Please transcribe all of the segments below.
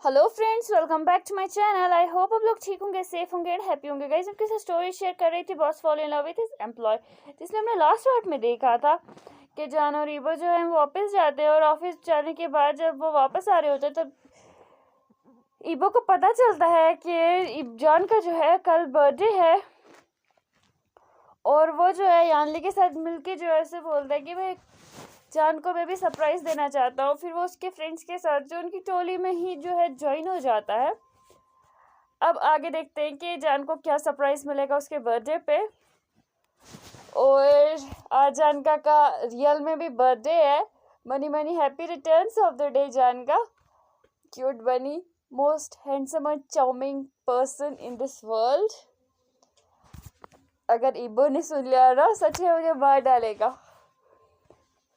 Hello friends, welcome back to my channel. I hope आप लोग ठीक होंगे, सेफ होंगे एंड हैप्पी होंगे। गाइस, आपके साथ स्टोरी शेयर कर रही थी boss follow in love with his employee, जिसमें हमने लास्ट पार्ट में देखा था कि जान और ईबो जो है वो वापस जाते हैं और ऑफिस जाने के बाद जब वो वापस आ रहे होते हैं तब ईबो को पता चलता है कि जान का जो है कल बर्थडे है और वो जो है यानली के साथ मिलके जो है ऐसे बोलता है कि भाई जान को मैं भी सरप्राइज देना चाहता हूँ। फिर वो उसके फ्रेंड्स के साथ जो उनकी टोली में ही जो है ज्वाइन हो जाता है। अब आगे देखते हैं कि जान को क्या सरप्राइज मिलेगा उसके बर्थडे पे। और आज जानका का रियल में भी बर्थडे है। Many many happy returns of the day जानका। Cute bunny, most handsome and charming person in this world. अगर ईबो ने सुन लिया ना, सच में मुझे मार डालेगा।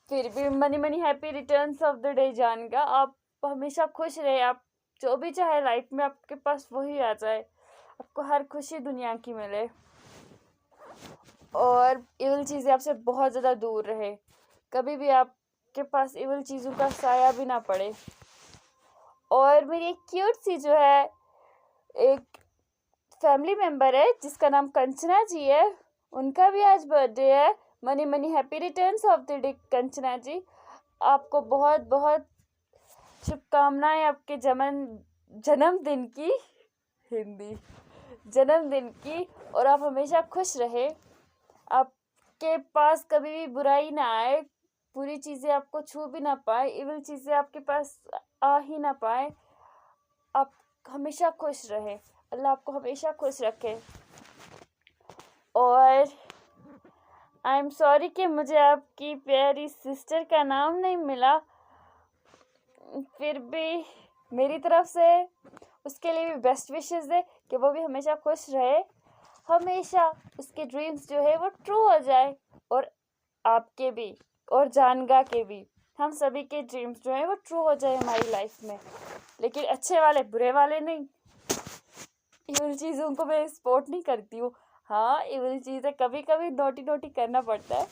फिर भी many many happy returns of the day जानका। आप हमेशा खुश रहे, आप जो भी चाहे लाइफ में आपके पास वही आ जाए, आपको हर खुशी दुनिया की मिले और इविल चीज़ें आपसे बहुत ज़्यादा दूर रहे। कभी भी आपके पास इविल चीज़ों का साया भी ना पड़े। और मेरी एक क्यूट सी जो है एक फैमिली मेम्बर है जिसका नाम कंचना जी है, उनका भी आज बर्थडे है। Many many happy returns of the day Kanchana ji. आपको बहुत बहुत शुभकामनाएं आपके जन्मदिन की, हिंदी जन्मदिन की। और आप हमेशा खुश रहे, आपके पास कभी भी बुराई ना आए, बुरी चीज़ें आपको छू भी ना पाए, इविल चीज़ें आपके पास आ ही ना पाए। आप हमेशा खुश रहे, अल्लाह आपको हमेशा खुश रखे। और आई एम सॉरी कि मुझे आपकी प्यारी सिस्टर का नाम नहीं मिला, फिर भी मेरी तरफ से उसके लिए भी बेस्ट विशेस है कि वो भी हमेशा खुश रहे, हमेशा उसके ड्रीम्स जो है वो ट्रू हो जाए और आपके भी और जानगा के भी, हम सभी के ड्रीम्स जो है वो ट्रू हो जाए हमारी लाइफ में। लेकिन अच्छे वाले, बुरे वाले नहीं। इविल चीज़ों को मैं सपोर्ट नहीं करती हूँ। हाँ, इविल चीज़ें कभी कभी नोटी नोटी करना पड़ता है,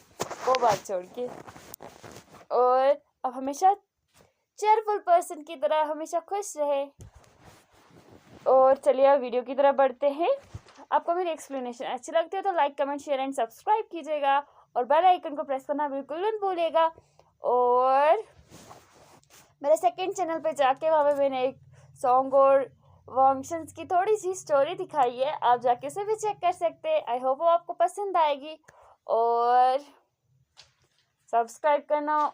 वो बात छोड़ के। और अब हमेशा चेयरफुल पर्सन की तरह हमेशा खुश रहे। और चलिए अब वीडियो की तरफ बढ़ते हैं। आपको मेरी एक्सप्लेनेशन अच्छी लगती है तो like comment share and subscribe कीजिएगा और बेल आइकन को प्रेस करना बिल्कुल मत भूलिएगा। और मेरे सेकंड चैनल पे जाके वहाँ पे मैंने एक सॉन्ग और फंक्शंस की थोड़ी सी स्टोरी दिखाई है, आप जाके उसे भी चेक कर सकते हैं। आई होप वो आपको पसंद आएगी और सब्सक्राइब करना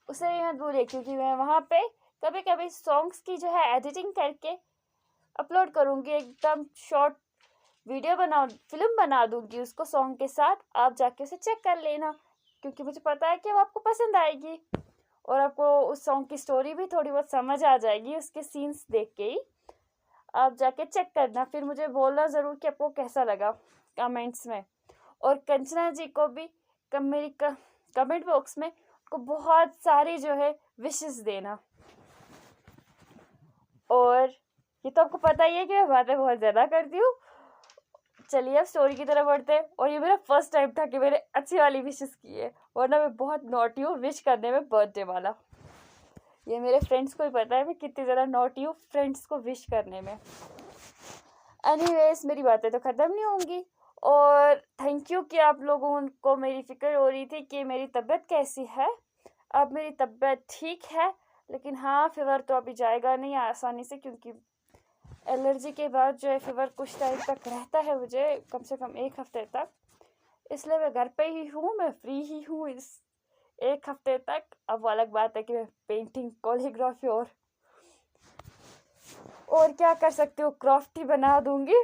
उसे भी मत भूलिए, क्योंकि मैं वहाँ पे कभी कभी सॉन्ग्स की जो है एडिटिंग करके अपलोड करूँगी। एकदम शॉर्ट वीडियो फिल्म बना दूँगी उसको सॉन्ग के साथ, आप जाके उसे चेक कर लेना, क्योंकि मुझे पता है कि वो आपको पसंद आएगी और आपको उस सॉन्ग की स्टोरी भी थोड़ी बहुत समझ आ जाएगी उसके सीन्स देख के ही। आप जाके चेक करना, फिर मुझे बोलना ज़रूर कि आपको कैसा लगा कमेंट्स में। और कंचना जी को भी मेरी कमेंट बॉक्स में को बहुत सारी जो है विशेस देना। और ये तो आपको पता ही है कि मैं बातें बहुत ज़्यादा करती हूँ। चलिए अब स्टोरी की तरफ बढ़ते हैं। और ये मेरा फर्स्ट टाइम था कि मैंने अच्छी वाली विशेस की है, वरना मैं बहुत नॉटी हूँ विश करने में बर्थडे वाला। ये मेरे फ्रेंड्स को ही पता है मैं कितनी ज़्यादा नॉटी हूँ फ्रेंड्स को विश करने में। एनीवेज, मेरी बातें तो ख़त्म नहीं होंगी। और थैंक यू कि आप लोगों को मेरी फ़िक्र हो रही थी कि मेरी तबीयत कैसी है। अब मेरी तबीयत ठीक है, लेकिन हाँ, फीवर तो अभी जाएगा नहीं आसानी से, क्योंकि एलर्जी के बाद जो है फीवर कुछ टाइम तक रहता है मुझे, कम से कम 1 हफ्ते तक। इसलिए मैं घर पे ही हूँ, मैं फ्री ही हूँ इस 1 हफ्ते तक। अब वो अलग बात है कि मैं पेंटिंग, कोरियोग्राफी और क्या कर सकती हूँ, क्राफ्ट ही बना दूँगी,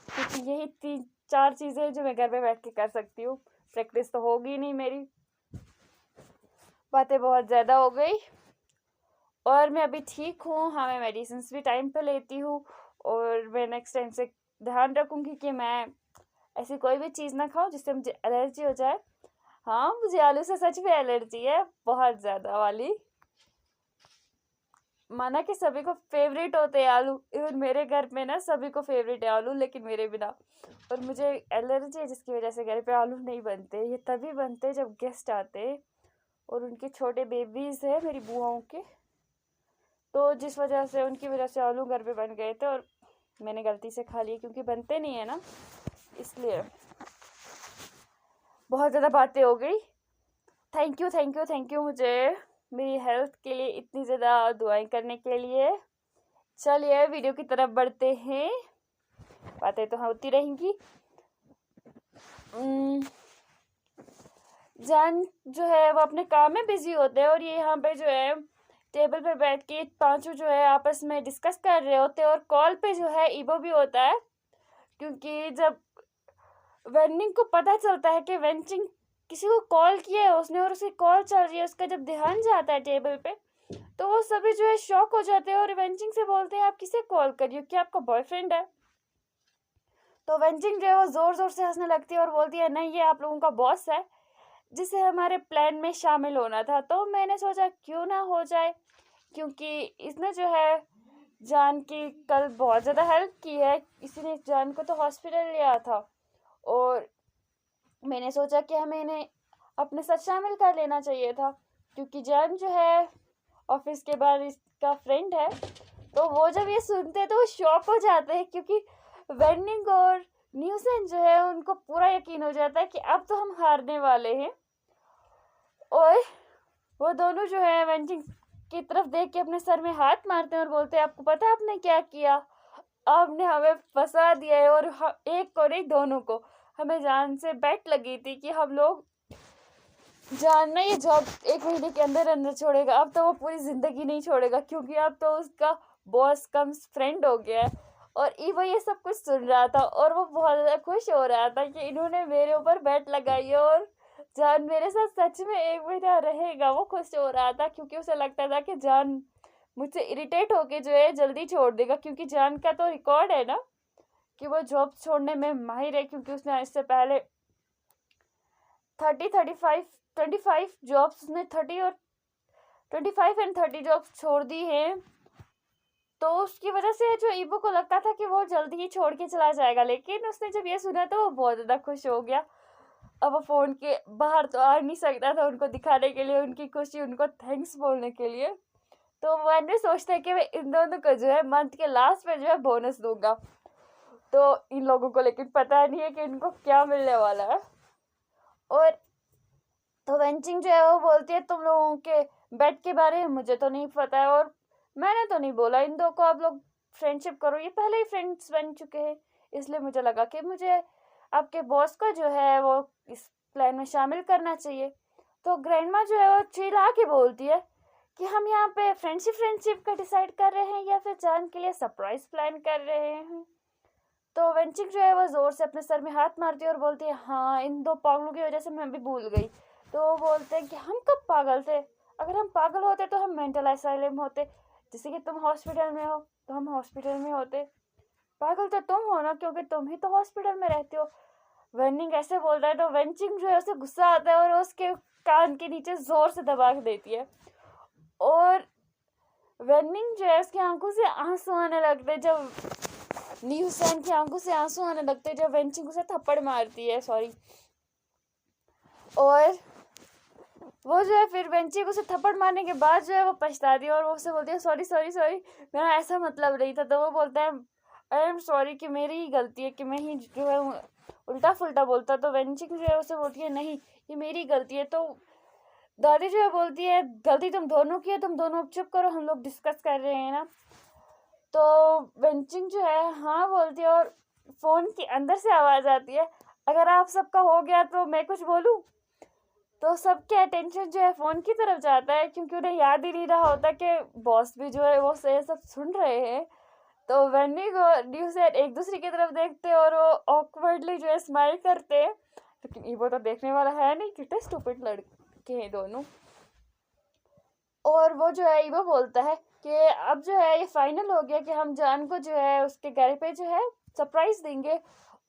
क्योंकि यही 3-4 चीज़ें जो मैं घर पे बैठ के कर सकती हूँ। प्रैक्टिस तो होगी नहीं मेरी, बातें बहुत ज़्यादा हो गई। और मैं अभी ठीक हूँ, हाँ, मैं मेडिसिन भी टाइम पे लेती हूँ और मैं नेक्स्ट टाइम से ध्यान रखूँगी कि मैं ऐसी कोई भी चीज़ ना खाऊं जिससे मुझे एलर्जी हो जाए। हाँ, मुझे आलू से सच में एलर्जी है, बहुत ज़्यादा वाली। माना कि सभी को फेवरेट होते हैं आलू, इवन मेरे घर में ना सभी को फेवरेट है आलू, लेकिन मेरे बिना। और मुझे एलर्जी है जिसकी वजह से घर पे आलू नहीं बनते। ये तभी बनते जब गेस्ट आते और उनके छोटे बेबीज़ है मेरी बुआओं के, तो जिस वजह से उनकी वजह से आलू घर पे बन गए थे और मैंने गलती से खा लिए क्योंकि बनते नहीं है ना, इसलिए बहुत ज़्यादा बातें हो गई। थैंक यू मुझे मेरी हेल्थ के लिए इतनी ज़्यादा दुआएं करने के लिए। चलिए वीडियो की तरफ बढ़ते हैं, बातें तो होती रहेंगी। जान जो है वो अपने काम में बिजी होते हैं और ये यहाँ पे जो है टेबल पे बैठ के पांचों जो है आपस में डिस्कस कर रहे होते हैं और कॉल पे जो है ईबो भी होता है, क्योंकि जब वेनिंग को पता चलता है कि वेंचिंग किसी को कॉल किया है उसने और उसकी कॉल चल रही है, उसका जब ध्यान जाता है टेबल पे तो वो सभी जो है शॉक हो जाते हैं और वेंचिंग से बोलते हैं आप किसे कॉल करिए, क्या आपका बॉयफ्रेंड है? तो वेंचिंग जो है वो जोर जोर से हंसने लगती है और बोलती है नहीं, ये आप लोगों का बॉस है जिसे हमारे प्लान में शामिल होना था। तो मैंने सोचा क्यों ना हो जाए, क्योंकि इसने जो है जान की कल बहुत ज़्यादा हेल्प की है, किसी ने जान को तो हॉस्पिटल लिया था और मैंने सोचा कि हमें इन्हें अपने साथ शामिल कर लेना चाहिए था, क्योंकि जान जो है ऑफिस के बाद इसका फ्रेंड है। तो वो जब ये सुनते हैं तो वो शॉक हो जाते हैं, क्योंकि वेनिंग और न्यूसेन जो है उनको पूरा यकीन हो जाता है कि अब तो हम हारने वाले हैं। और वो दोनों जो है वेंचिंग की तरफ देख के अपने सर में हाथ मारते हैं और बोलते हैं आपको पता है आपने क्या किया, आपने हमें फंसा दिया है। और एक को नहीं दोनों को, हमें जान से बेट लगी थी कि हम लोग जान ना ये जॉब 1 महीने के अंदर अंदर छोड़ेगा, अब तो वो पूरी ज़िंदगी नहीं छोड़ेगा क्योंकि अब तो उसका बॉस कम फ्रेंड हो गया है। और ईवो ये सब कुछ सुन रहा था और वो बहुत ज़्यादा खुश हो रहा था कि इन्होंने मेरे ऊपर बेट लगाई है और जान मेरे साथ सच में 1 महीना रहेगा। वो खुश हो रहा था क्योंकि उसे लगता था कि जान मुझसे इरिटेट होके जो है जल्दी छोड़ देगा, क्योंकि जान का तो रिकॉर्ड है ना कि वो जॉब छोड़ने में माहिर है, क्योंकि उसने इससे पहले 25 जॉब्स उसने 25 एंड 30 जॉब्स छोड़ दी हैं। तो उसकी वजह से जो ईबो को लगता था कि वो जल्दी ही छोड़ के चला जाएगा, लेकिन उसने जब ये सुना तो वो बहुत ज़्यादा खुश हो गया। अब वो फ़ोन के बाहर तो आ नहीं सकता था उनको दिखाने के लिए उनकी खुशी, उनको थैंक्स बोलने के लिए। तो मैंने सोचता है कि मैं इन दोनों को जो है मंथ के लास्ट में जो है बोनस दूंगा। तो इन लोगों को लेकिन पता नहीं है कि इनको क्या मिलने वाला है। और तो वेंचिंग जो है वो बोलती है तुम लोगों के बेट के बारे में मुझे तो नहीं पता है और मैंने तो नहीं बोला इन दो को आप लोग फ्रेंडशिप करो, ये पहले ही फ्रेंड्स बन चुके हैं, इसलिए मुझे लगा कि मुझे आपके बॉस को जो है वो इस प्लान में शामिल करना चाहिए। तो ग्रैंडमा जो है वो चिल्ला के बोलती है कि हम यहाँ पे फ्रेंडशिप का डिसाइड कर रहे हैं या फिर जान के लिए सरप्राइज प्लान कर रहे हैं। तो वेंचिंग जो है वो ज़ोर से अपने सर में हाथ मारती है और बोलती है हाँ इन दो पागलों की वजह से मैं भी भूल गई। तो वो बोलते हैं कि हम कब पागल थे, अगर हम पागल होते तो हम मेंटल असाइलम होते, जैसे कि तुम हॉस्पिटल में हो तो हम हॉस्पिटल में होते, पागल तो तुम हो ना क्योंकि तुम ही तो हॉस्पिटल में रहते हो। वेनिंग ऐसे बोल रहा है तो वेंचिंग जो है उसे गुस्सा आता है और उसके कान के नीचे जोर से दबा देती है और वेनिंग जो है उसकी आंखों से आंसू आने लगते हैं। जब न्यूसेन की आंखों से आंसू आने लगते हैं जब वेंचिंग उसे थप्पड़ मारती है, सॉरी। और वो जो है फिर वेंचिंग उसे थप्पड़ मारने के बाद जो है वो पछताती है और वो उसे बोलती है सॉरी सॉरी सॉरी मेरा ऐसा मतलब नहीं था। तो वो बोलता है आई एम सॉरी कि मेरी ही गलती है कि मैं ही जो है उल्टा फुल्टा बोलता। तो वेंचिंग जो है उसे बोलती है नहीं ये मेरी गलती है। तो दादी जो है बोलती है गलती तुम दोनों की है, तुम दोनों चुप करो हम लोग डिस्कस कर रहे हैं ना। तो वेंचिंग जो है हाँ बोलती है और फ़ोन के अंदर से आवाज़ आती है अगर आप सबका हो गया तो मैं कुछ बोलूँ। तो सबके अटेंशन जो है फ़ोन की तरफ जाता है क्योंकि उन्हें याद ही नहीं रहा होता कि बॉस भी जो है वो से सब सुन रहे हैं। तो वेनिंग और न्यूसेन एक दूसरे की तरफ देखते हैं और वो ऑकवर्डली जो है स्माइल करते हैं, लेकिन ईवो तो देखने वाला है नहीं, कितने स्टूपिड लड़के हैं दोनों। और वो जो है ईवो बोलता है कि अब जो है ये फाइनल हो गया कि हम जान को जो है उसके घर पे जो है सरप्राइज देंगे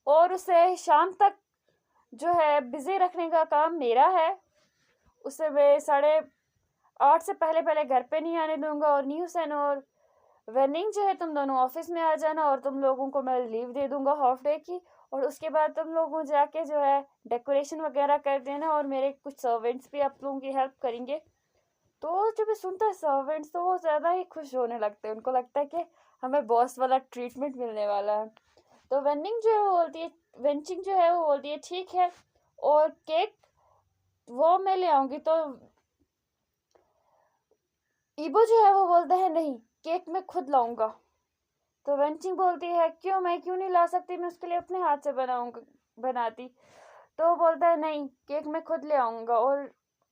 और उसे शाम तक जो है बिजी रखने का काम मेरा है। उसे मैं 8:30 से पहले घर पे नहीं आने दूंगा और न्यूसेन और वेनिंग जो है तुम दोनों ऑफिस में आ जाना और तुम लोगों को मैं लीव दे दूंगा हाफ डे की और उसके बाद तुम लोगों जाके जो है डेकोरेशन वगैरह कर देना और मेरे कुछ सर्वेंट्स भी आप लोगों की हेल्प करेंगे। तो जब ये सुनता है सर्वेंट्स तो वो ज़्यादा ही खुश होने लगते हैं, उनको लगता है कि हमें बॉस वाला ट्रीटमेंट मिलने वाला है। तो वेनिंग जो है वो बोलती है वेंचिंग जो है वो बोलती है ठीक है, और केक वो मैं ले आऊंगी। तो ईबो जो है वो बोलता है नहीं, केक मैं खुद लाऊंगा। तो वेंचिंग बोलती है क्यों, मैं क्यों नहीं ला सकती, मैं उसके लिए अपने हाथ से बनाती। तो वो बोलता है नहीं, केक मैं खुद ले आऊंगा, और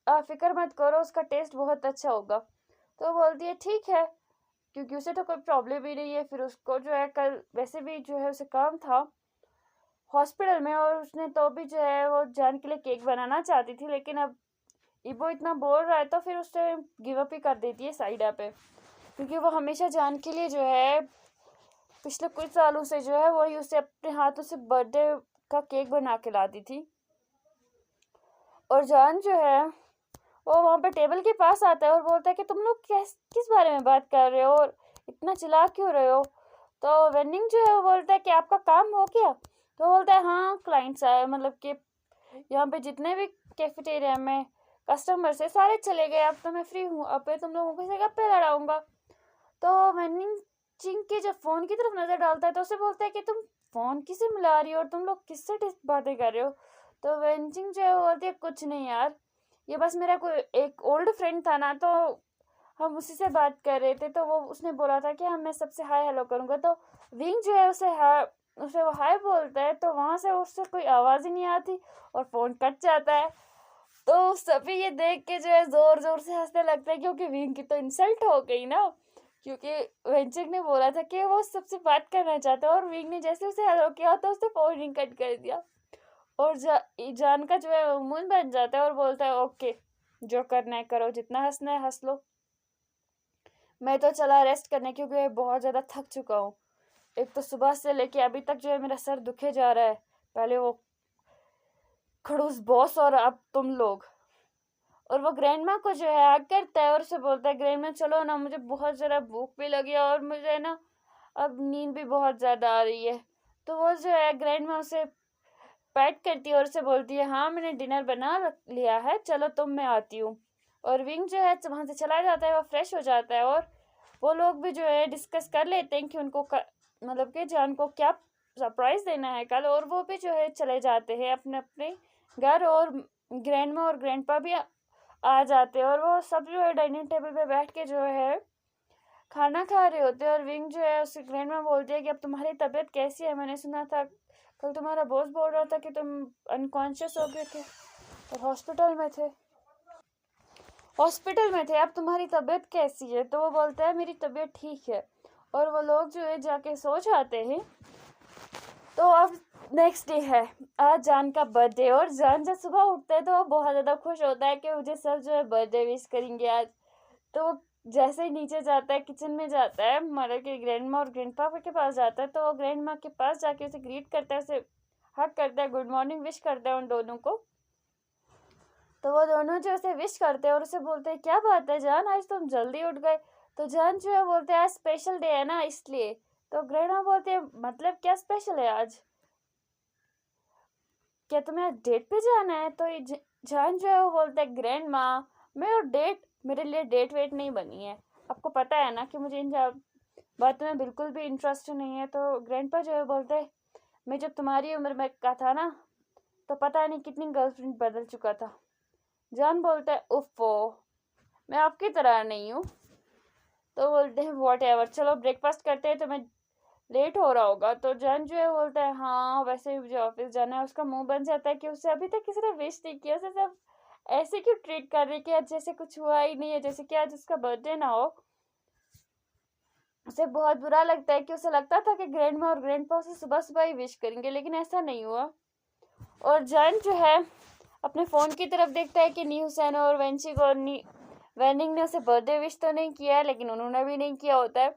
आप फिक्र मत करो, उसका टेस्ट बहुत अच्छा होगा। तो वो बोलती है ठीक है, क्योंकि उसे तो कोई प्रॉब्लम ही नहीं है। फिर उसको जो है कल वैसे भी जो है उसे काम था हॉस्पिटल में, और उसने तो भी जो है वो जान के लिए केक बनाना चाहती थी, लेकिन अब इबो इतना बोल रहा है तो फिर उससे गिव अप ही कर देती है साइडा पे, क्योंकि वो हमेशा जान के लिए जो है पिछले कुछ सालों से जो है वही उसे अपने हाथों से बर्थडे का केक बना के लाती थी। और जान जो है वो वहाँ पे टेबल के पास आता है और बोलता है कि तुम लोग किस बारे में बात कर रहे हो और इतना चिल्ला क्यों रहे हो। तो वेनिंग जो है वो बोलता है कि आपका काम हो गया। तो बोलता है हाँ, क्लाइंट्स आए, मतलब कि यहाँ पे जितने भी कैफेटेरिया में कस्टमर्स है सारे चले गए, अब तो मैं फ्री हूँ, अब मैं तुम लोगों से गप्पे लड़ाऊंगा। तो वेनिंग चिंग के जब फ़ोन की तरफ नज़र डालता है तो उसे बोलता है कि तुम फ़ोन किसे मिला रही हो और तुम लोग किससे बातें कर रहे हो। तो वेंचिंग जो है वो बोलती है कुछ नहीं यार, ये बस मेरा कोई एक ओल्ड फ्रेंड था ना, तो हम उसी से बात कर रहे थे, तो वो उसने बोला था कि हम मैं सबसे हाय हेलो करूँगा। तो विंग जो है उसे वो हाय बोलता है, तो वहाँ से उससे कोई आवाज़ ही नहीं आती और फ़ोन कट जाता है। तो सभी ये देख के जो है ज़ोर ज़ोर से हंसने लगते हैं, क्योंकि विंग की तो इंसल्ट हो गई ना, क्योंकि वेंचर ने बोला था कि वो सबसे बात करना चाहता है, और विंग ने जैसे उसे हेलो किया तो उसने फ़ोन ही कट कर दिया। और जान का जो है वो मुंह बन जाता है और बोलता है ओके, जो करना है करो, जितना हंसना है हंस लो, मैं तो चला रेस्ट करने, क्योंकि मैं बहुत ज़्यादा थक चुका हूँ। एक तो सुबह से लेके अभी तक जो है मेरा सर दुखे जा रहा है, पहले वो खड़ूस बॉस और अब तुम लोग। और वो ग्रैंड माँ को जो है हक करता है और उसे बोलता है ग्रैंड माँ चलो ना, मुझे बहुत ज़्यादा भूख भी लगी है और मुझे ना अब नींद भी बहुत ज़्यादा आ रही है। तो वो जो है ग्रैंड माँ उसे पैट करती है और उसे बोलती है हाँ मैंने डिनर बना लिया है, चलो तुम मैं आती हूँ। और विंग जो है वहाँ से चला जाता है, वो फ्रेश हो जाता है, और वो लोग भी जो है डिस्कस कर लेते हैं कि उनको मतलब कि जान को क्या सरप्राइज़ देना है कल, और वो भी जो है चले जाते हैं अपने अपने घर। और ग्रैंड माँ और ग्रैंड पा भी आ जाते हैं, और वो सब जो है डाइनिंग टेबल पे बैठ के जो है खाना खा रहे होते हैं। और विंग जो है उससे ग्रैंड माँ बोलती है कि अब तुम्हारी तबीयत कैसी है, मैंने सुना था कल तुम्हारा बॉस बोल रहा था कि तुम अनकॉन्शियस हो गए थे और हॉस्पिटल में थे, अब तुम्हारी तबीयत कैसी है। तो वो बोलता है मेरी तबीयत ठीक है, और वो लोग जो है जाके सो जाते हैं। तो अब नेक्स्ट डे है, आज जान का बर्थडे, और जान जब सुबह उठता है तो वो बहुत ज़्यादा खुश होता है कि मुझे सब जो है बर्थडे विश करेंगे आज। तो वो जैसे ही नीचे जाता है, किचन में जाता है, मदर के ग्रैंड माँ और ग्रैंड पापा के पास जाता है, तो वो ग्रैंड माँ के पास जाके उसे ग्रीट करता है, उसे हक करता है, गुड मॉर्निंग विश करता है उन दोनों को। तो वो दोनों जो उसे विश करते हैं और उसे बोलते हैं क्या बात है जान, आज तुम जल्दी उठ गए। तो जान जो है बोलते हैं आज स्पेशल डे है ना इसलिए। तो ग्रैंड माँ बोलते हैं मतलब क्या स्पेशल है आज, क्या तुम्हें आज डेट पे जाना है। तो ये जान जो है वो बोलता है ग्रैंड माँ मैं और डेट, मेरे लिए डेट वेट नहीं बनी है, आपको पता है ना कि मुझे इन बातों में बिल्कुल भी इंटरेस्ट नहीं है। तो ग्रैंडपा जो है बोलते हैं मैं जब तुम्हारी उम्र में का था ना, तो पता नहीं कितनी गर्लफ्रेंड बदल चुका था। जान बोलता है उफ़ो, मैं आपकी तरह नहीं हूँ। तो बोलते हैं वॉट एवर, चलो ब्रेकफास्ट करते हैं, तो मैं लेट हो रहा होगा। तो जन जो है बोलता है हाँ वैसे भी मुझे ऑफिस जाना है। उसका मुंह बन जाता है कि उसे अभी तक किसी ने विश नहीं किया, उसे सब ऐसे क्यों ट्रीट कर रही है कि आज जैसे कुछ हुआ ही नहीं है, जैसे कि आज उसका बर्थडे ना हो। उसे बहुत बुरा लगता है कि उसे लगता था कि ग्रैंड माँ और ग्रैंड पा उसे सुबह सुबह ही विश करेंगे, लेकिन ऐसा नहीं हुआ। और जन जो है अपने फ़ोन की तरफ देखता है कि नी हुसैन और वेंचिक और वेनिंग ने उसे बर्थडे विश तो नहीं किया है, लेकिन उन्होंने भी नहीं किया होता है।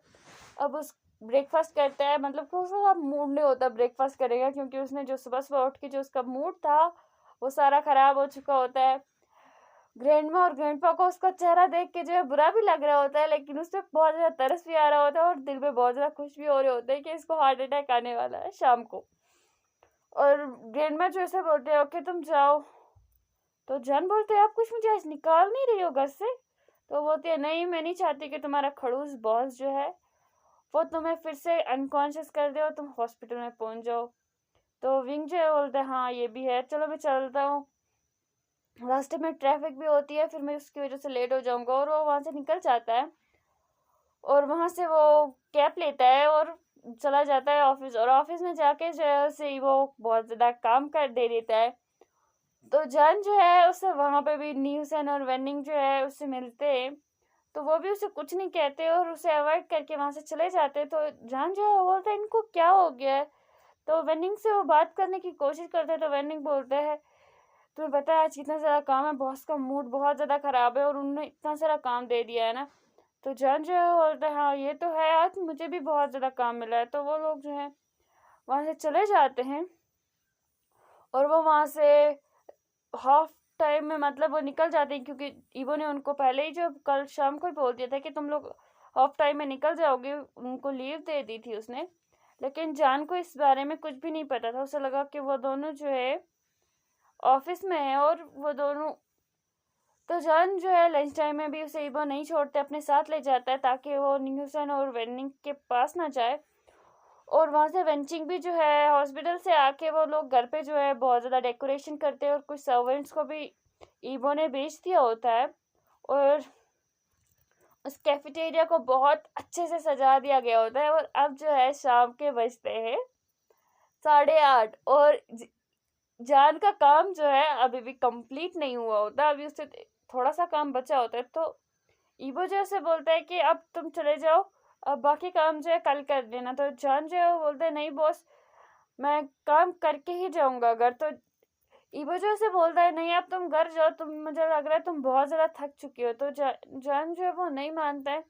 अब उस ब्रेकफास्ट करता है, मतलब कि उसका मूड नहीं होता ब्रेकफास्ट करेगा, क्योंकि उसने जो सुबह सुबह उठ के जो उसका मूड था वो सारा ख़राब हो चुका होता है। ग्रैंडमा और ग्रैंडपा को उसका चेहरा देख के जो है बुरा भी लग रहा होता है, लेकिन उससे बहुत ज़्यादा तरस भी आ रहा होता है और दिल में बहुत ज़्यादा खुश भी हो रहे होते हैं कि इसको हार्ट अटैक आने वाला है शाम को। और ग्रैंडमा जो ऐसे बोलते हैं ओके तुम जाओ। तो जन बोलते हैं आप कुछ मुझे आज निकाल नहीं रही हो घर से, तो वो बोलती है नहीं, मैं नहीं चाहती कि तुम्हारा खड़ूस बॉस जो है वो तुम्हें फिर से अनकॉन्शियस कर दे और तुम हॉस्पिटल में पहुंच जाओ। तो विंग जो है बोलता है हाँ ये भी है, चलो मैं चलता हूँ, रास्ते में ट्रैफिक भी होती है, फिर मैं उसकी वजह से लेट हो जाऊंगा। और वो वहां से निकल जाता है और वहां से वो कैब लेता है और चला जाता है ऑफिस। और ऑफिस में जाके जो है उसे वो बहुत ज्यादा काम कर दे देता है। तो जान जो है उससे वहां पे भी न्यूसन और वेनिंग जो है उससे मिलते हैं, तो वो भी उसे कुछ नहीं कहते और उसे अवॉइड करके वहां से चले जाते। तो जान जो है वो बोलता है इनको क्या हो गया है। तो वेनिंग से वो बात करने की कोशिश करते हैं। तो वेनिंग बोलते हैं तुम्हें पता है आज कितना सारा काम है, बॉस का मूड बहुत ज़्यादा ख़राब है और उन्होंने इतना सारा काम दे दिया है ना। तो जॉन जो है वो बोलता है हाँ ये तो है, आज मुझे भी बहुत ज़्यादा काम मिला है। तो वो लोग जो है वहाँ से चले जाते हैं और वो वहाँ से हाफ टाइम में मतलब वो निकल जाते हैं, क्योंकि ईवो ने उनको पहले ही जो कल शाम को ही बोल दिया था कि तुम लोग हाफ टाइम में निकल जाओगे, उनको लीव दे दी थी उसने। लेकिन जान को इस बारे में कुछ भी नहीं पता था, उसे लगा कि वो दोनों जो है ऑफिस में है और वो दोनों। तो जॉन जो है लंच टाइम में भी उसे ईबो नहीं छोड़ते, अपने साथ ले जाता है ताकि वो न्यूसन और वेनिंग के पास ना जाए। और वहाँ से वेंचिंग भी जो है हॉस्पिटल से आके वो लोग घर पे जो है बहुत ज़्यादा डेकोरेशन करते हैं और कुछ सर्वेंट्स को भी ईबो ने बेच दिया होता है। और उस कैफेटेरिया को बहुत अच्छे से सजा दिया गया होता है। और अब जो है शाम के बजते हैं 8:30 और जान का काम जो है अभी भी कंप्लीट नहीं हुआ होता, अभी उससे थोड़ा सा काम बचा होता है। तो ईबो जो से बोलता है कि अब तुम चले जाओ, अब बाकी काम जो है कल कर देना। तो जान जो है वो बोलता है नहीं बॉस, मैं काम करके ही जाऊंगा घर। तो ईबो जो से बोलता है नहीं अब तुम घर जाओ, तुम मुझे लग रहा है तुम बहुत ज़्यादा थक चुकी हो। तो जान जो है वो नहीं मानता है,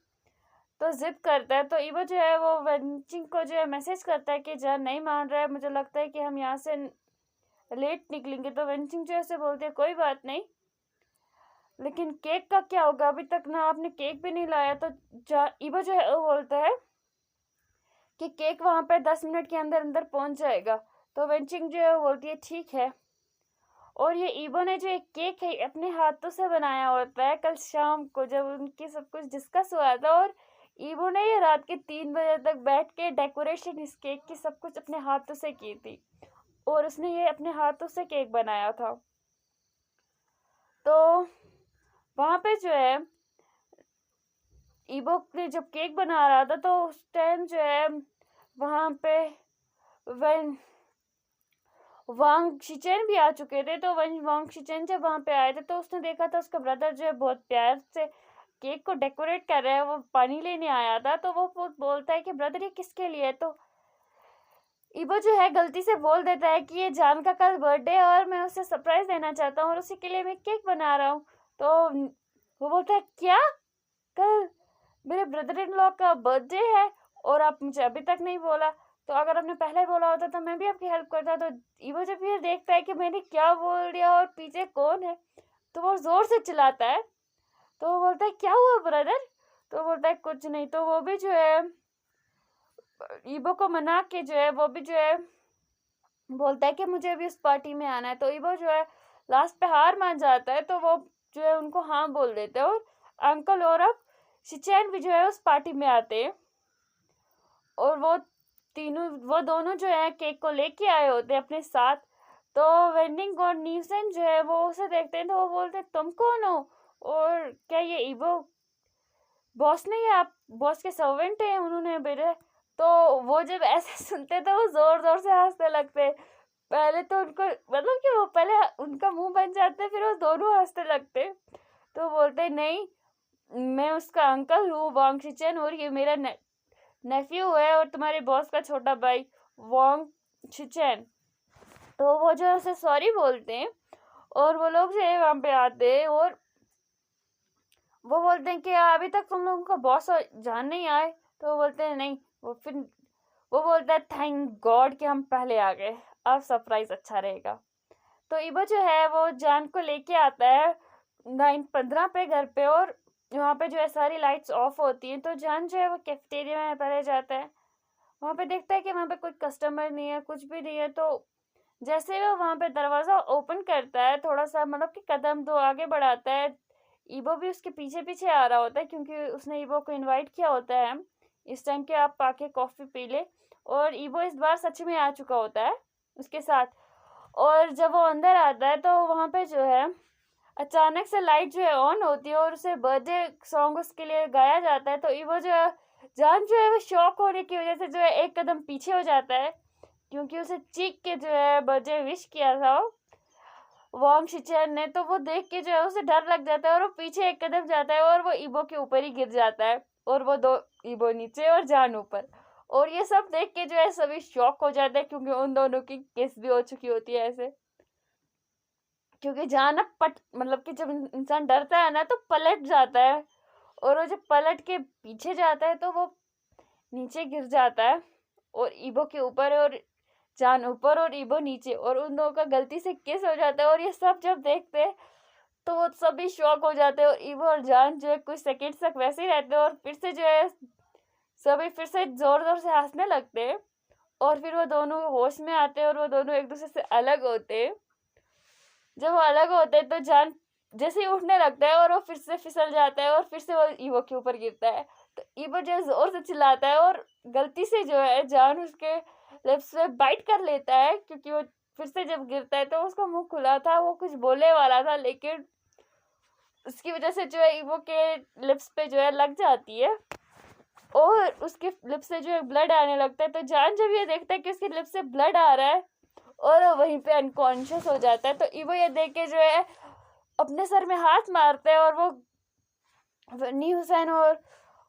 तो जिद करता है। तो ईबो जो है वो वेंचिंग को जो है मैसेज करता है कि जान नहीं मान रहा है, मुझे लगता है कि हम यहाँ से लेट निकलेंगे। तो वेंचिंग जो है बोलते हैं कोई बात नहीं, लेकिन केक का क्या होगा, अभी तक ना आपने केक भी नहीं लाया। तो ईबो जो है वो बोलता है कि केक वहां पे 10 मिनट के अंदर अंदर पहुंच जाएगा। तो वेंचिंग जो है वो बोलती है ठीक है। और ये ईबो ने जो एक केक है अपने हाथों से बनाया होता है कल शाम को जब उनकी सब कुछ डिस्कस हुआ था। और ईबो ने ये रात के 3 बजे तक बैठ के डेकोरेशन इस केक की सब कुछ अपने हाथों से की थी और उसने ये अपने हाथों से केक बनाया था। तो वहां पे जो है ईबो ने जब केक बना रहा था तो उस टाइम जो है वहां पे वन वांग शिचेन भी आ चुके थे। तो वांग शिचेन जब वहां पे आए थे तो उसने देखा था उसका ब्रदर जो है बहुत प्यार से केक को डेकोरेट कर रहा है, वो पानी लेने आया था। तो वो बोलता है कि ब्रदर ये किसके लिए है। तो ईबो जो है गलती से बोल देता है कि ये जान का कल बर्थडे है और मैं उसे सरप्राइज देना चाहता हूँ और उसी के लिए मैं केक बना रहा हूँ। तो वो बोलता है क्या, कल मेरे ब्रदर इन लॉ का बर्थडे है और आप मुझे अभी तक नहीं बोला। तो अगर आपने पहले बोला होता तो मैं भी आपकी हेल्प करता। तो ईवो जब ये देखता है कि मैंने क्या बोल दिया और पीछे कौन है, तो वो जोर से चिल्लाता है। तो वो बोलता है क्या हुआ ब्रदर। तो वो बोलता है कुछ नहीं। तो वो भी जो है ईबो को मना के जो है वो भी जो है बोलता है कि मुझे अभी उस पार्टी में आना है। तो ईबो जो है लास्ट पे हार मान जाता है, तो वो जो है उनको हाँ बोल देते हैं। और अंकल और अब शिचैन भी जो है उस पार्टी में आते हैं और वो दोनों जो है केक को लेके आए होते हैं अपने साथ। तो वेंडिंग और न्यूसन जो है वो उसे देखते हैं तो वो बोलते हैं तुम कौन हो और क्या ये ईबो बॉस नहीं है, आप बॉस के सर्वेंट हैं, उन्होंने भेजा। तो वो जब ऐसे सुनते तो वो जोर जोर से हंसने लगते। पहले तो उनको मतलब कि वो पहले उनका मुंह बन जाते फिर वो दोनों हंसने लगते। तो बोलते नहीं मैं उसका अंकल हूँ वांग शिचेन और ये मेरा नेफ्यू है और तुम्हारे बॉस का छोटा भाई वांग शिचेन। तो वो जो उसे सॉरी बोलते हैं और वो लोग जो है वहाँ पे आते हैं और वो बोलते हैं कि अभी तक तुम लोगों का बॉस और जान नहीं आए। तो वो बोलते हैं नहीं, वो बोलता है थैंक गॉड कि हम पहले आ गए, अब सरप्राइज अच्छा रहेगा। तो ईबो जो है वो जान को लेके आता है 9:15 पे घर पे और वहाँ पे जो है सारी लाइट्स ऑफ होती हैं। तो जान जो है वो कैफेटेरिया में पहले जाता है, वहाँ पे देखता है कि वहाँ पे कोई कस्टमर नहीं है, कुछ भी नहीं है। तो जैसे वो वहाँ पे दरवाज़ा ओपन करता है, थोड़ा सा मतलब कि कदम दो आगे बढ़ाता है, ईबो भी उसके पीछे पीछे आ रहा होता है, क्योंकि उसने ईबो को इनवाइट किया होता है इस टाइम के आप आके कॉफ़ी पी ले। और ईबो इस बार सच में आ चुका होता है उसके साथ। और जब वो अंदर आता है तो वहाँ पे जो है अचानक से लाइट जो है ऑन होती है और उसे बर्थडे सॉन्ग उसके लिए गाया जाता है। तो ईवो जो है जान जो है वो शॉक होने की वजह से जो है एक कदम पीछे हो जाता है, क्योंकि उसे चीख के जो है बर्थडे विश किया था वांग शिचेन ने। तो वो देख के जो है उसे डर लग जाता है और वो पीछे एक कदम जाता है और वो ईबो के ऊपर ही गिर जाता है, और वो दो ईबो नीचे और जान ऊपर। और ये सब देख के जो है सभी शॉक हो जाते हैं, क्योंकि उन दोनों की किस भी हो चुकी होती है ऐसे। क्योंकि जहाँ ना मतलब कि जब इंसान डरता है ना तो पलट जाता है, और वो जब पलट के पीछे जाता है तो वो नीचे गिर जाता है, और ईबो के ऊपर और जान ऊपर और ईबो नीचे, और उन दोनों का गलती से किस हो जाता है। और ये सब जब देखते हैं तो वो सभी शॉक हो जाते हैं, और ईबो और जान जो है कुछ सेकंड तक वैसे ही रहते हैं, और फिर से जो है सभी फिर से जोर जोर से हंसने लगते हैं। और फिर वो दोनों होश में आते हैं और वो दोनों एक दूसरे से अलग होते हैं। जब वो अलग होते हैं तो जान जैसे ही उठने लगता है और वो फिर से फिसल जाता है और फिर से वो ईवो के ऊपर गिरता है। तो ईवो जो है जोर से चिल्लाता है और गलती से जो है जान उसके लिप्स पे बाइट कर लेता है, क्योंकि वो फिर से जब गिरता है तो उसका मुंह खुला था, वो कुछ बोलने वाला था, लेकिन उसकी वजह से जो है ईवो के लिप्स पे जो है लग जाती है और उसके लिप्स से जो है ब्लड आने लगता है। तो जान जब ये देखता है कि उसके लिप्स से ब्लड आ रहा है और वो वहीं पे अनकॉन्शियस हो जाता है, तो ईवो ये देख के जो है अपने सर में हाथ मारते हैं, और वो नी हुसैन और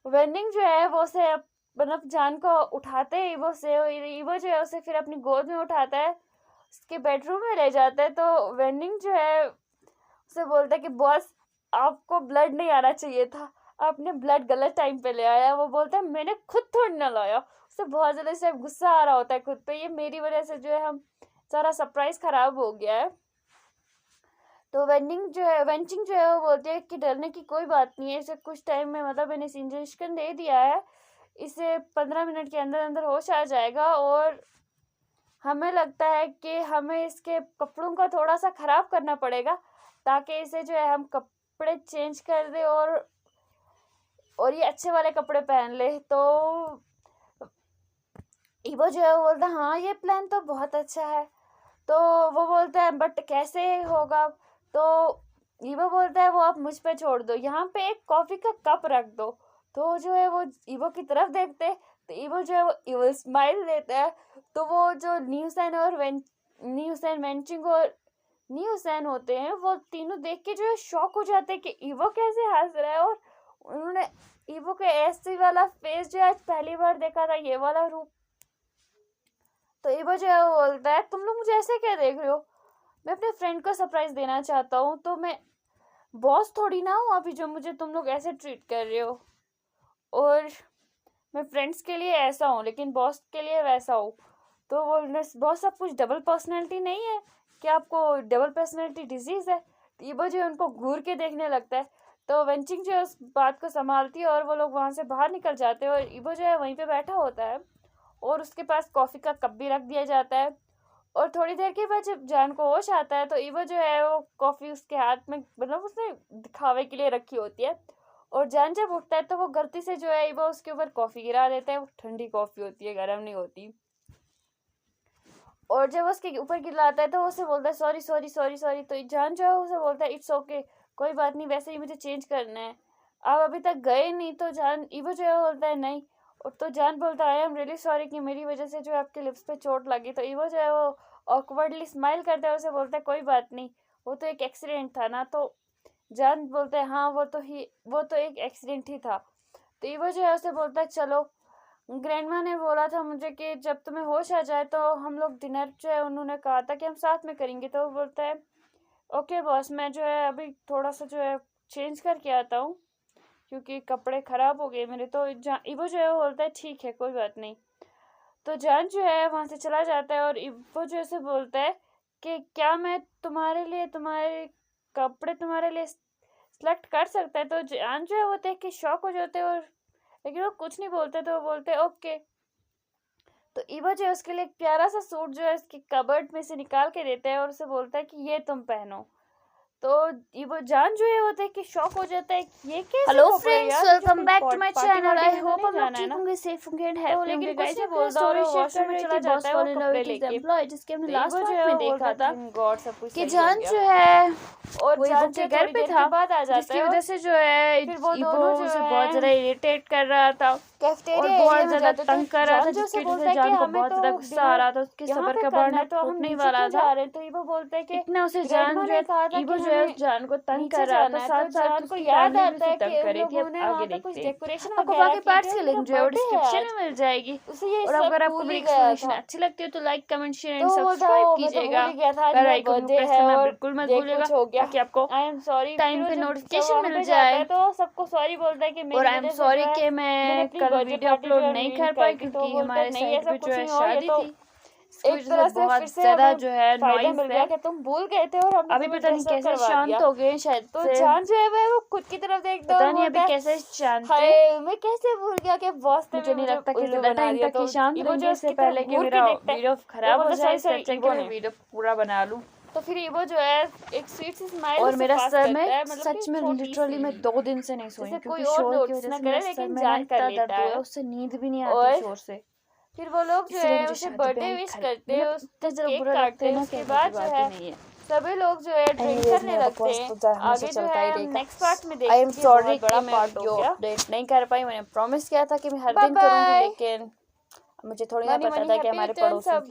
वेनिंग जो है वो उसे मतलब जान को उठाते हैं ईवो से, और ईवो जो है उसे फिर अपनी गोद में उठाता है, उसके बेडरूम में ले जाता है। तो वेनिंग जो है उसे बोलता है कि बॉस आपको ब्लड नहीं आना चाहिए था, आपने ब्लड गलत टाइम पे ले आया। वो बोलता है मैंने खुद थोड़ी ना लाया। उसे बहुत ज़्यादा इसे गुस्सा आ रहा होता है खुद पे, ये मेरी वजह से जो है हम सारा सरप्राइज खराब हो गया है। तो वेंचिंग जो है वो बोलती है कि डरने की कोई बात नहीं है, इसे कुछ टाइम में मतलब मैंने इंजेक्शन दे दिया है, इसे 15 मिनट के अंदर अंदर होश आ जाएगा। और हमें लगता है कि हमें इसके कपड़ों का थोड़ा सा ख़राब करना पड़ेगा, ताकि इसे जो है हम कपड़े चेंज कर दे और ये अच्छे वाले कपड़े पहन ले। तो ईवो जो है वो बोलता है हाँ ये प्लान तो बहुत अच्छा है। तो वो बोलता है बट कैसे होगा। तो ईवो बोलता है वो आप मुझ पे छोड़ दो, यहाँ पे एक कॉफ़ी का कप रख दो। तो जो है वो ईवो की तरफ देखते, तो ईवो जो है वो ईवो स्माइल देता है। तो वो जो न्यूसैन वेंचिंग और न्यूसैन होते हैं वो तीनों देख के जो है शॉक हो जाते हैं कि ईवो कैसे हंस रहा है। और उन्होंने ईवो के ऐसे वाला फेस जो है आज पहली बार देखा था, ये वाला रूप। तो ईवो जो है वो बोलता है तुम लोग मुझे ऐसे क्या देख रहे हो, मैं अपने फ्रेंड को सरप्राइज देना चाहता हूँ, तो मैं बॉस थोड़ी ना हूँ अभी जो मुझे तुम लोग ऐसे ट्रीट कर रहे हो। और मैं फ्रेंड्स के लिए ऐसा हूँ लेकिन बॉस के लिए वैसा हूँ। तो वो बॉस सब कुछ डबल पर्सनैलिटी नहीं है क्या, आपको डबल पर्सनैलिटी डिजीज़ है। तो ईवो जो है उनको घूर के देखने लगता है। तो वेंचिंग जो है उस बात को संभालती है और वो लोग वहाँ से बाहर निकल जाते हैं, और ईवो जो है वहीं पे बैठा होता है और उसके पास कॉफ़ी का कप भी रख दिया जाता है। और थोड़ी देर के बाद जब जान को होश आता है तो ईवो जो है वो कॉफ़ी उसके हाथ में मतलब उसने दिखावे के लिए रखी होती है, और जान जब उठता है तो वो गलती से जो है ईवो उसके ऊपर कॉफ़ी गिरा देता है। वो ठंडी कॉफ़ी होती है, गर्म नहीं होती। और जब उसके ऊपर गिराता है तो उसे बोलता है सॉरी सॉरी सॉरी सॉरी। तो जान जो है उसे बोलता है इट्स ओके, कोई बात नहीं, वैसे ही मुझे चेंज करना है, आप अभी तक गए नहीं। तो जान ईवो जो है बोलता है नहीं। और तो जान बोलता है आई एम रियली सॉरी कि मेरी वजह से जो है आपके लिप्स पे चोट लगी। तो ईवो जो है वो ऑकवर्डली स्माइल करता है, उसे बोलता है कोई बात नहीं, वो तो एक एक्सीडेंट था ना। तो जान बोलता है हाँ वो तो एक एक्सीडेंट ही था। तो ईवो जो है उसे बोलता है चलो, ग्रैंडमा ने बोला था मुझे कि जब तुम्हें होश आ जाए तो हम लोग डिनर जो है उन्होंने कहा था कि हम साथ में करेंगे। तो वो बोलता है ओके बॉस, मैं जो है अभी थोड़ा सा जो है चेंज करके आता हूँ क्योंकि कपड़े ख़राब हो गए मेरे। तो ईवो जो है वो बोलता है ठीक है कोई बात नहीं। तो जान जो है वहाँ से चला जाता है और ईवो जो है बोलता है कि क्या मैं तुम्हारे कपड़े तुम्हारे लिए सेलेक्ट कर सकता है। तो जान जो है वो देख के शॉक हो जाते हैं, और लेकिन वो कुछ नहीं बोलते। तो वो बोलते हैं ओके। तो ईवो जो है उसके लिए एक प्यारा सा सूट जो है उसकी कबर्ड में से निकाल के देता है और उसे बोलता है कि ये तुम पहनो। तो ये वो जान जो है होता है कि शॉक हो जाता है ये कैसे हेलो कपड़े फ्रेंड्स, यार, वेलकम जो बैक कोई टू माय पार्टी चैनल। वार्टी आई में तो होप नहीं आप लोग जाना है ठीक ना। होंगे, सेफ होंगे एंड तो हैप्पी लेकिन होंगे कुछ गाइस। नहीं अपना बोलता और स्टोरी वो शेयर वॉशरूम कर में रही चला थी बॉस जाता है वो फॉल इन लव कपड़े विद हिज लेके। एम्प्लॉय, जिसके हमने तो ये लास्ट वो जो पार्ट है में वो बोल देखा रहा था था गॉड सब कुछ कि सही हो जान गया। जो है और वो जान ईवो जो के है घर थोड़ी पे देर था, के बाद आ जाता जिसकी है वजह से जो है फिर वो ईवो दोनों जो उसे है बहुत ज्यादा इरिटेट कर रहा था और कैफेटेरिया एरिया बहुत में ज्यादा जाते तंग तो कर रहा था, जान जो जिसकी से वजह बोलता से है कि जान को हमें बहुत तो ज्यादा गुस्सा आ डिनर रहा था, उसके यहाँ सबर पे का करना बढ़ना है तो हम टूट नहीं नीचे वाला क्यों था। जा रहे हैं। तो ये वो बोलता है कि इतना उसे ग्रैंडमा जान जो ने है कहा था ईवो कि जो है हमें उस जान को तंग नीचे कर रहा था, जाना है। साथ तो साथ जान को उसकी याद फैमिली भी आता उसे है कि तंग उन कर रही थी। लोगों अब ने आगे वहाँ पे कुछ देखते हैं, डेकोरेशन आपको वगैरह बाकी की पार्ट्स थी के और मेरा लिंक जो है वो बर्थडे है डिस्क्रिप्शन आज। में मिल जाएगी। उसे ये और सब अगर आपको भूल मेरी ही गया एक्सप्लेनेशन था। अच्छी लगती है तो लाइक कमेंट शेयर एंड तो वो बोलता सब्सक्राइब है मैं तो भूल कीजिएगा। ही गया था आज बेल मेरा आइकन को बर्थडे प्रेस है करना और बिल्कुल मत ये भूलिएगा कुछ हो गया। ताकि आपको आई एम सॉरी। टाइम फिर पे वो जब नोटिफिकेशन वहाँ मिल पे जाता जाए। है तो सबको सॉरी बोलता है कि और मेरी आई एम वजह से जो सॉरी है कि मैंने मैं अपनी कल बर्थडे वीडियो पार्टी जो अपलोड है नहीं रुइन कर कर पाई दी। तो क्योंकि बोलता है हमारे नहीं साइड ऐसा पे जो कुछ है नहीं हो ये शादी तो थी, इसकी एक वजह तरह से से फिर बहुत से ज्यादा हमें जो है फायदा नॉइज मिल है। गया कि तुम भूल गए थे और हमने अभी तुम्हें पता नहीं ड्रेस अप कैसे करवा शांत दिया। हो गए शायद तो से, जान जो है वो खुद की तरफ देखता है पता और नहीं अभी बोलता है कैसे शांत है। हाय मैं कैसे भूल गया कि बॉस ने भी मुझे नहीं मुझे लगता कि उल्लू ज्यादा बना टाइम दिया। तक तो ये शांत इवो जो रहेंगे, इससे उसकी तरफ पहले कि घूर के मेरा देखता है वीडियो तो खराब हो बोलता जाए, सॉरी इससे सॉरी अच्छा है कि इवो मैं ने। वीडियो पूरा बना लूं। तो फिर इवो जो है एक स्वीट सी स्माइल और उसे मेरा पास सर करता में है मतलब कि सच में छोटी लिटरली सी मैं 2 दिन से नहीं सोई जैसे हूँ, कोई क्योंकि और शोर की नोटिस वजह ना से करे मेरे सर लेकिन में ना जान कर इतना दर्द लेता हुआ है, है। उससे नींद भी नहीं आती और शोर से। फिर वो लोग जो इसलिए है मुझे उसे शादी बर्थडे पे विश खल करते हैं, मतलब उस इतना ज्यादा केक बुरा लगता काटते है हैं। ना उसके कहने की बाद जो बात ही है नहीं है। सभी लोग जो है ड्रिंक एनीवेज करने मेरा लगते बकवास हैं। तो हमेशा आगे जो चलता ही है हम रहेगा। नेक्स्ट पार्ट में आई एम देखेंगे। सॉरी बहुत कि बड़ा मैं पार्ट हो वीडियो गया। अपडेट नहीं कर पाई, मैंने प्रॉमिस किया था कि मैं हर बाय दिन करूंगी, बाय। लेकिन मुझे थोड़ी ना मनी पता मनी था कि हैप्पी हमारे रिटर्न्स पड़ोसी अब